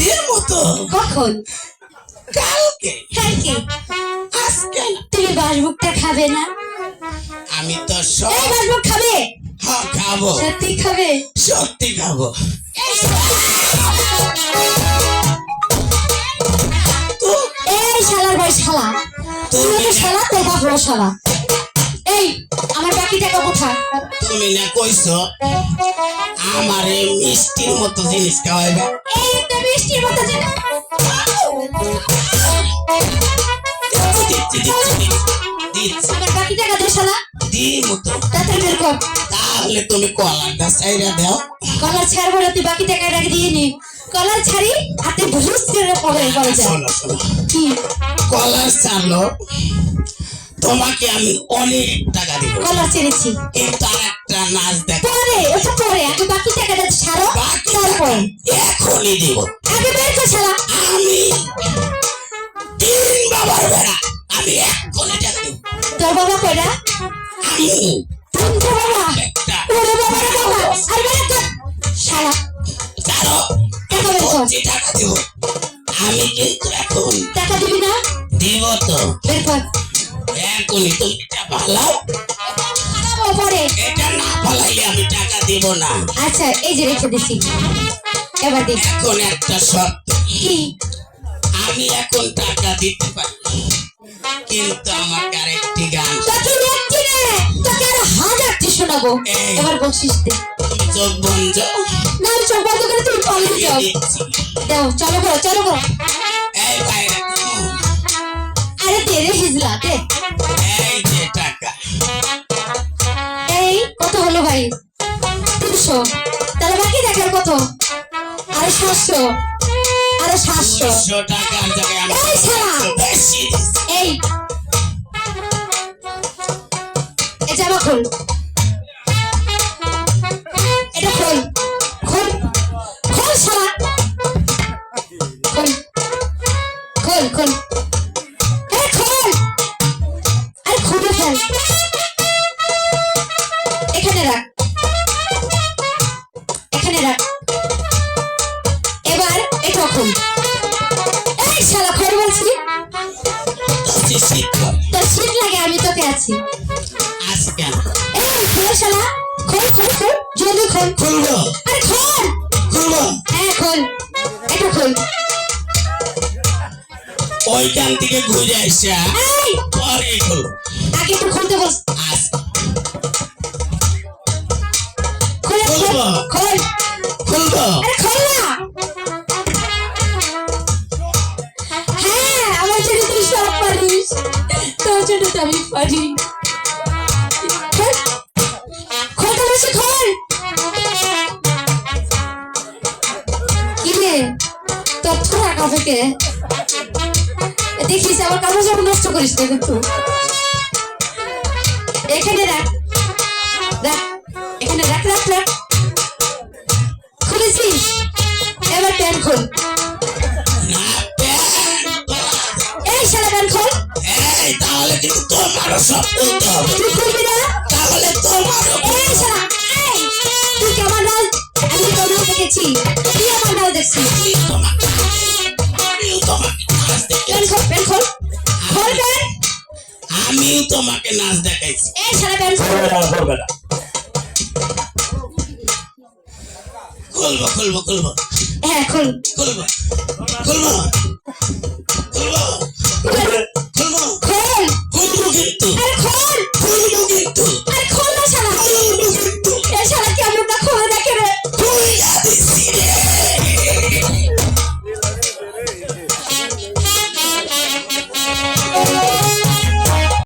দেবো তো। কখন? কালকে। কালকে? আজকে না। তুমি বাসবুকটা খাবে না? আমি তো সব এই বাসবুক খাবে? হ্যাঁ খাবো। সত্যি খাবে? সত্যি খাবো। এই শালার ভাই শালা, তুমি তো শালা, তোর বাপ হলো শালা। এই আমার বাকি টাকা কোথায়? তুমি না কইছো আমারে মিষ্টির মতো জিনিস খাওয়াইবে। এই তো মিষ্টির মতো জিনিস। দিচ্ছি। আমার বাকি টাকা দে শালা। দিমু তো। তাড়াতাড়ি বের কর। তাহলে তুমি কলাটা চাইরা দাও। কলার ছাড়বো না, তুই বাকি টাকাটা দিয়ে নি। কলার ছাড়ি হাতে ভুস করে পড়ে পড়ে যা। শোনো শোনো, কি? কলার চালো তোমাকে আমি অনেক টাকা দিব, কলার ছেড়েছি। কিন্তু আর একটা নাচ দেখো। পরে ওটা পরে, আগে বাকি টাকাটা ছাড়ো, বাকি তারপর এখনই দিব। আগে বের কর শালা। আমি তিন বাবার বেড়া, আমি এখনই টাকা দিব। তোর বাবা কয়টা? আমি তিনটা বাবা? একটা ওরে বাবা রে বাবা, আর বের কর শালা। চারো টাকা বের কর। টাকা দিব। আমি কিন্তু এখন টাকা দিবি না? দিব তো। বের কর। এখনই তুমি এটা ভালাও, খারাপ পরে। এটা না ভালাইলে আমি টাকা দিব না। আচ্ছা এই যে রেখে দিছি, এবার দিস। এখন একটা শর্ত, কি? আমি এখন টাকা দিতে পারি, কিন্তু আমাকে আরেকটি গান। তোকে দেখছি রে, তোকে আর হাজারটি শোনাবো। এই। এবার বলছিস দে। তুমি চোখ বন্ধ। না আমি চোখ বন্ধ করে তুমি পালিয়ে যাও। দিচ্ছি। দাও, চলো করো, চলো করো। এই বাইরে, আরে দে রে হিজলা, দে। এই যে টাকা। এই কত হলো ভাই? 300। তাহলে বাকি টাকার কত? আরে 700। আরে 700। 200 টাকার জায়গায় আমি এই শালা। বেশি দিচ্ছি। এই এই জামা খোল, এটা খোল, খোল, খোল শালা, খোল, খোল, খোল, এই খোল, আরে খুলে ফেল, এখানে রাখ, এখানে রাখ। এবার এটা খোল। এই শালা খোল বলছি। দশটি শীত কর। তোর শীত লাগে, আমি তোকে আছি। আজকে না। এই খোল শালা, খোল, খোল, খোল, জলদি খোল। খুলবো, আরে খোল। খুলবো। হ্যাঁ খোল, এটা খোল। ওইখান থেকে ঘুরে আসা এই পরে খুলবো। আগে তো খুলতে বল। আজ খোল, খোল, খুলবো। খোল। খুলবো। আরে খোল না। হ্যাঁ আমার জন্য তুই সব পারিস, তোর জন্য তো আমি পারি। খোল, খোল তো বেশি খোল। কি রে তোর ছোড়া কাপড়কে দেখিস, আমার কাপড় সব নষ্ট করিস না কিন্তু। এখানে রাখ, রাখ, এখানে রাখ, রাখ, রাখ। খুলেছিস? এবার প্যান্ট খোল। না প্যান্ট। এই শালা প্যান্ট খোল। এই তাহলে কিন্তু তোমারও সব খুলতে হবে। তুই খুলবি না? তাহলে তোমারও এই শালা, এই তুই কি আমার নাল? আমি তোর নাল দেখেছি, তুই আমার নাল দেখছিস। তোমাকে নাচ দেখে- প্যান্ট খোল, প্যান্ট খোল, খোল প্যান্ট। আমিও তোমাকে নাচ দেখাইছি। এই শালা প্যান্ট খোল। খুলবো খুলবো খুলবো হ্যাঁ খোল। খুলবো খুলবো।